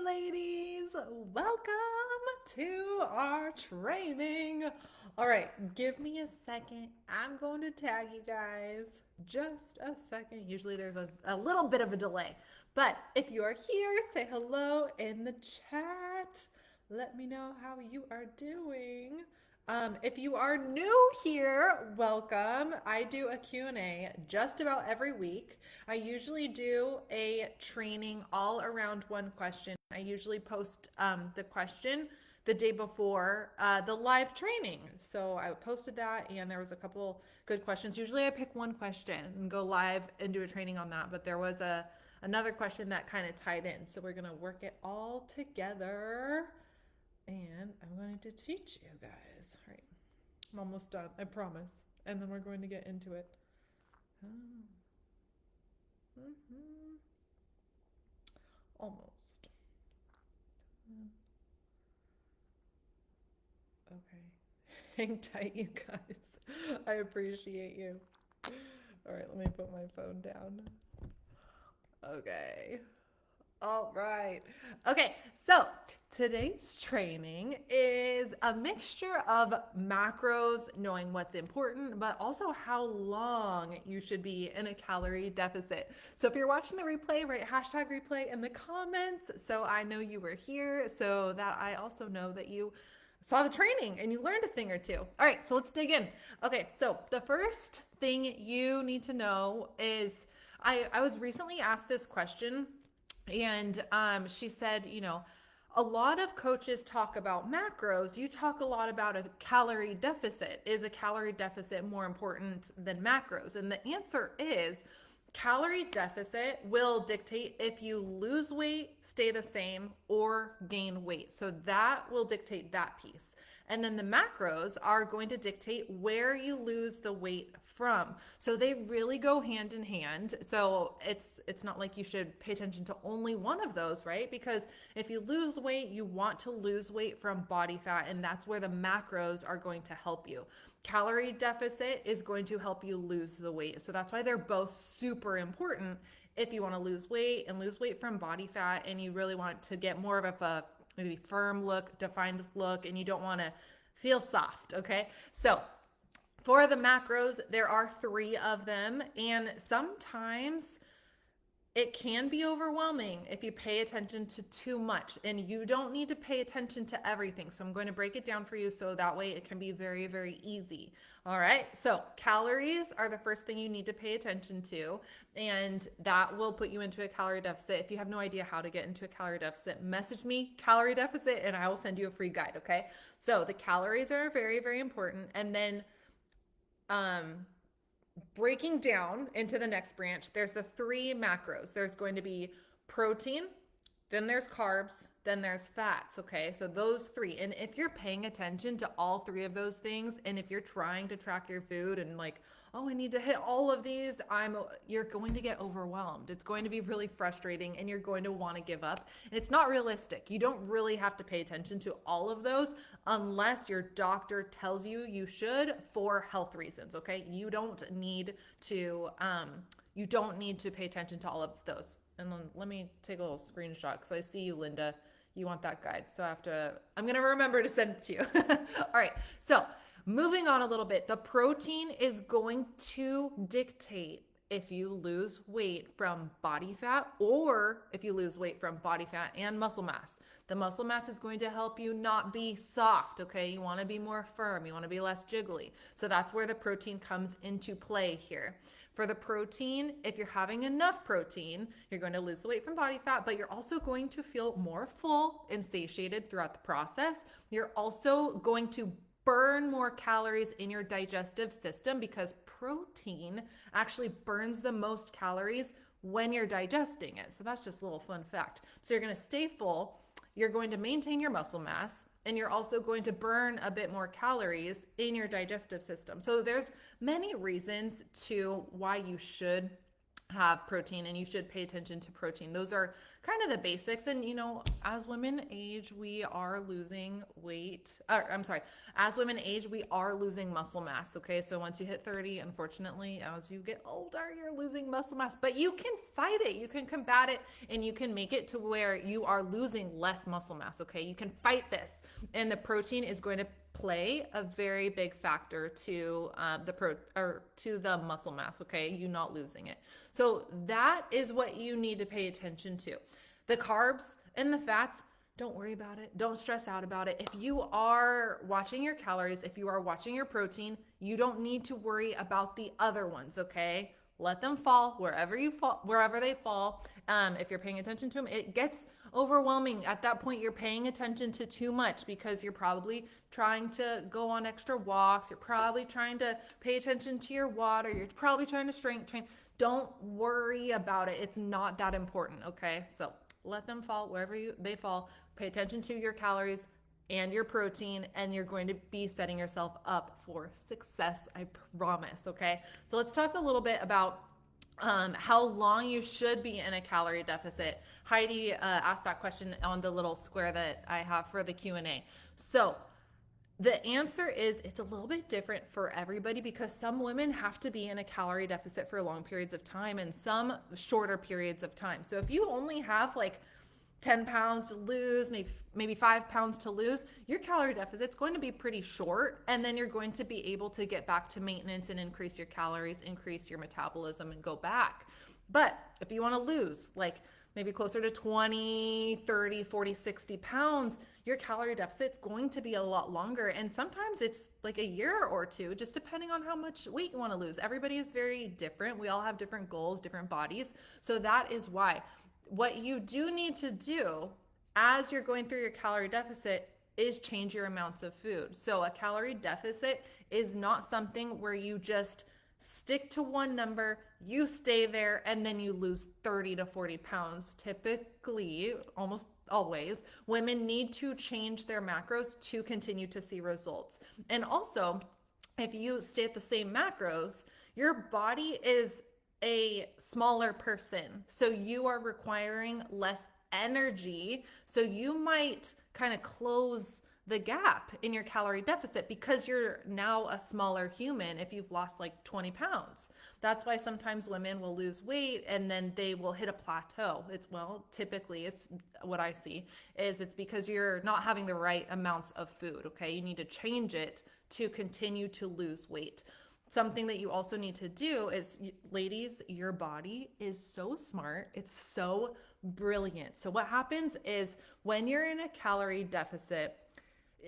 ladies. Welcome to our training. All right, give me a second. I'm going to tag you guys. Just a second. Usually there's a little bit of a delay. But if you are here, say hello in the chat. Let me know how you are doing. If you are new here, welcome. I do a Q&A just about every week. I usually do a training all around one question. I usually post the question the day before the live training. So I posted that and there was a couple good questions. Usually I pick one question and go live and do a training on that, but there was another question that kind of tied in. So we're going to work it all together and I'm going to teach you guys. All right, I'm almost done, I promise. And then we're going to get into it. Oh. Almost. Okay. Hang tight, you guys. I appreciate you. All right, let me put my phone down. Okay. All right. Okay, so today's training is a mixture of macros, knowing what's important, but also how long you should be in a calorie deficit. So if you're watching the replay, write hashtag replay in the comments so I know you were here, so that I also know that you saw the training and you learned a thing or two. All right, so let's dig in. Okay, so the first thing you need to know is I was recently asked this question and she said, a lot of coaches talk about macros. You talk a lot about a calorie deficit. Is a calorie deficit more important than macros? And the answer is calorie deficit will dictate if you lose weight, stay the same, or gain weight. So that will dictate that piece. And then the macros are going to dictate where you lose the weight from. So they really go hand in hand. So it's not like you should pay attention to only one of those, right? Because if you lose weight, you want to lose weight from body fat, and that's where the macros are going to help you. Calorie deficit is going to help you lose the weight. So that's why they're both super important if you want to lose weight and lose weight from body fat and you really want to get more of a maybe firm look, defined look, and you don't want to feel soft, okay? So for the macros, there are 3 of them, and sometimes it can be overwhelming if you pay attention to too much, and you don't need to pay attention to everything. So I'm going to break it down for you so that way it can be very, very easy. All right. So calories are the first thing you need to pay attention to, and that will put you into a calorie deficit. If you have no idea how to get into a calorie deficit, message me calorie deficit and I will send you a free guide. Okay. So the calories are very, very important. And then, breaking down into the next branch, there's the 3 macros. There's going to be protein, then there's carbs, then there's fats, okay? So those 3. And if you're paying attention to all 3 of those things, and if you're trying to track your food and like, oh, I need to hit all of these, you're going to get overwhelmed. It's going to be really frustrating and you're going to want to give up. And it's not realistic. You don't really have to pay attention to all of those unless your doctor tells you you should for health reasons, okay? You don't need to pay attention to all of those. And then let me take a little screenshot because I see you, Linda. You want that guide. So I'm going to remember to send it to you. All right. So moving on a little bit, the protein is going to dictate if you lose weight from body fat or if you lose weight from body fat and muscle mass. The muscle mass is going to help you not be soft, okay? You want to be more firm. You want to be less jiggly. So that's where the protein comes into play here. For the protein, if you're having enough protein, you're going to lose the weight from body fat, but you're also going to feel more full and satiated throughout the process. You're also going to burn more calories in your digestive system because protein actually burns the most calories when you're digesting it. So that's just a little fun fact. So you're going to stay full, you're going to maintain your muscle mass, and you're also going to burn a bit more calories in your digestive system. So there's many reasons to why you should have protein, and you should pay attention to protein. Those are kind of the basics. And as women age, we are losing weight. I'm sorry, as women age, we are losing muscle mass. Okay, so once you hit 30, unfortunately, as you get older, you're losing muscle mass. But you can fight it, you can combat it, and you can make it to where you are losing less muscle mass. Okay, you can fight this, and the protein is going to play a very big factor to to the muscle mass. Okay, you not losing it. So that is what you need to pay attention to. The carbs and the fats, don't worry about it. Don't stress out about it. If you are watching your calories, if you are watching your protein, you don't need to worry about the other ones. Okay, let them fall wherever they fall. If you're paying attention to them, it gets overwhelming. At that point, you're paying attention to too much because you're probably trying to go on extra walks. You're probably trying to pay attention to your water. You're probably trying to strength train. Don't worry about it. It's not that important. Okay, so let them fall wherever they fall. Pay attention to your calories and your protein, and you're going to be setting yourself up for success. I promise. Okay, so let's talk a little bit about how long you should be in a calorie deficit. Heidi asked that question on the little square that I have for the Q&A. So the answer is it's a little bit different for everybody because some women have to be in a calorie deficit for long periods of time and some shorter periods of time. So if you only have like 10 pounds to lose, maybe 5 pounds to lose, your calorie deficit's going to be pretty short, and then you're going to be able to get back to maintenance and increase your calories, increase your metabolism, and go back. But if you want to lose like maybe closer to 20, 30, 40, 60 pounds, your calorie deficit's going to be a lot longer. And sometimes it's like a year or two, just depending on how much weight you want to lose. Everybody is very different. We all have different goals, different bodies. So that is why what you do need to do as you're going through your calorie deficit is change your amounts of food. So a calorie deficit is not something where you just stick to one number, you stay there, and then you lose 30 to 40 pounds. Typically, almost always, women need to change their macros to continue to see results. And also, if you stay at the same macros, your body is a smaller person. So you are requiring less energy. So you might kind of close the gap in your calorie deficit because you're now a smaller human if you've lost like 20 pounds. That's why sometimes women will lose weight and then they will hit a plateau. Typically it's what I see is it's because you're not having the right amounts of food. Okay. You need to change it to continue to lose weight. Something that you also need to do is, ladies, your body is so smart. It's so brilliant. So what happens is when you're in a calorie deficit,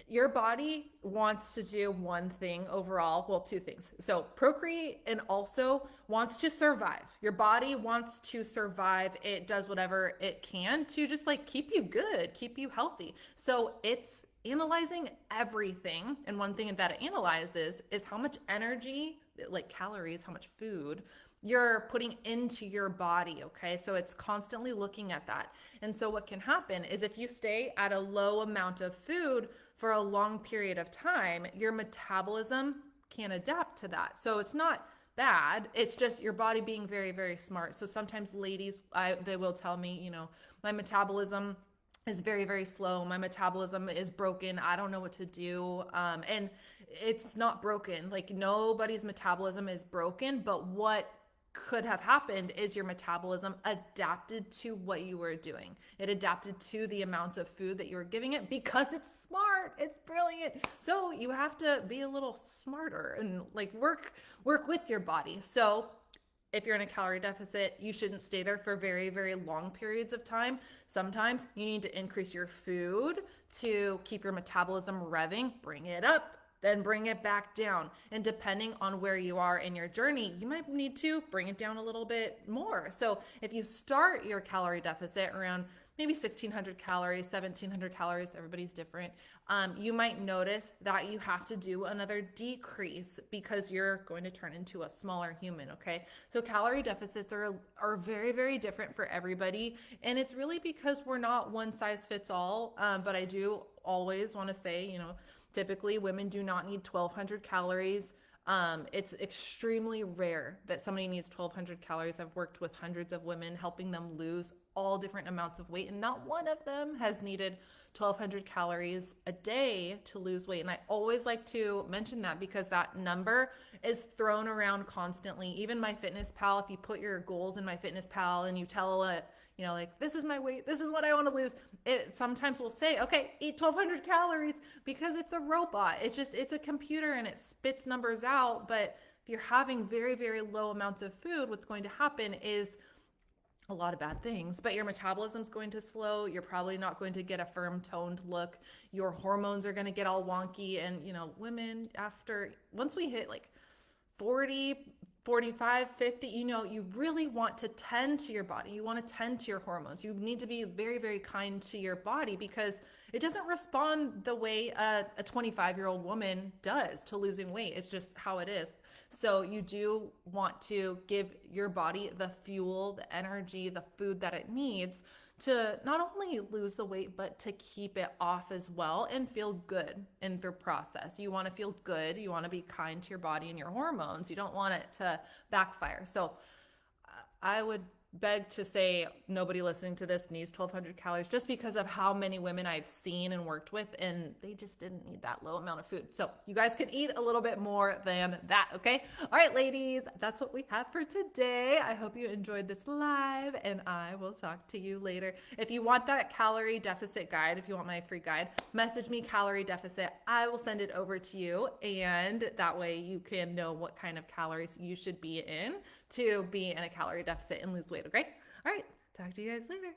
your body wants to do one thing overall, well, two things. So procreate and also wants to survive. Your body wants to survive. It does whatever it can to just like keep you good, keep you healthy. So it's analyzing everything. And one thing that it analyzes is how much energy, like calories, how much food you're putting into your body. Okay. So it's constantly looking at that. And so what can happen is if you stay at a low amount of food for a long period of time, your metabolism can adapt to that. So it's not bad. It's just your body being very, very smart. So sometimes ladies, they will tell me, my metabolism is very, very slow. My metabolism is broken. I don't know what to do. And it's not broken. Like nobody's metabolism is broken, but what could have happened is your metabolism adapted to what you were doing. It adapted to the amounts of food that you were giving it because it's smart. It's brilliant. So you have to be a little smarter and like work with your body. So if you're in a calorie deficit, you shouldn't stay there for very, very long periods of time. Sometimes you need to increase your food to keep your metabolism revving, bring it up, then bring it back down. And depending on where you are in your journey, you might need to bring it down a little bit more. So if you start your calorie deficit around maybe 1,600 calories, 1,700 calories, everybody's different, you might notice that you have to do another decrease because you're going to turn into a smaller human, okay? So calorie deficits are very, very different for everybody. And it's really because we're not one size fits all. But I do always want to say, typically women do not need 1,200 calories It's extremely rare that somebody needs 1,200 calories. I've worked with hundreds of women, helping them lose all different amounts of weight, and not one of them has needed 1,200 calories a day to lose weight. And I always like to mention that because that number is thrown around constantly. Even my Fitness Pal, if you put your goals in my Fitness Pal and you tell it, like, this is my weight, this is what I want to lose, it sometimes will say, okay, eat 1,200 calories, because it's a robot. It's a computer and it spits numbers out. But if you're having very, very low amounts of food, what's going to happen is a lot of bad things, but your metabolism's going to slow. You're probably not going to get a firm toned look. Your hormones are going to get all wonky. And, women, once we hit like 40, 45, 50, you really want to tend to your body. You want to tend to your hormones. You need to be very, very kind to your body, because it doesn't respond the way a 25-year-old woman does to losing weight. It's just how it is. So you do want to give your body the fuel, the energy, the food that it needs to not only lose the weight, but to keep it off as well and feel good in the process. You want to feel good. You want to be kind to your body and your hormones. You don't want it to backfire. So I would beg to say nobody listening to this needs 1,200 calories, just because of how many women I've seen and worked with, and they just didn't need that low amount of food. So you guys can eat a little bit more than that, okay? All right, ladies, that's what we have for today. I hope you enjoyed this live, and I will talk to you later. If you want that calorie deficit guide, if you want my free guide, message me calorie deficit. I will send it over to you, and that way you can know what kind of calories you should be in to be in a calorie deficit and lose weight, okay? All right, talk to you guys later.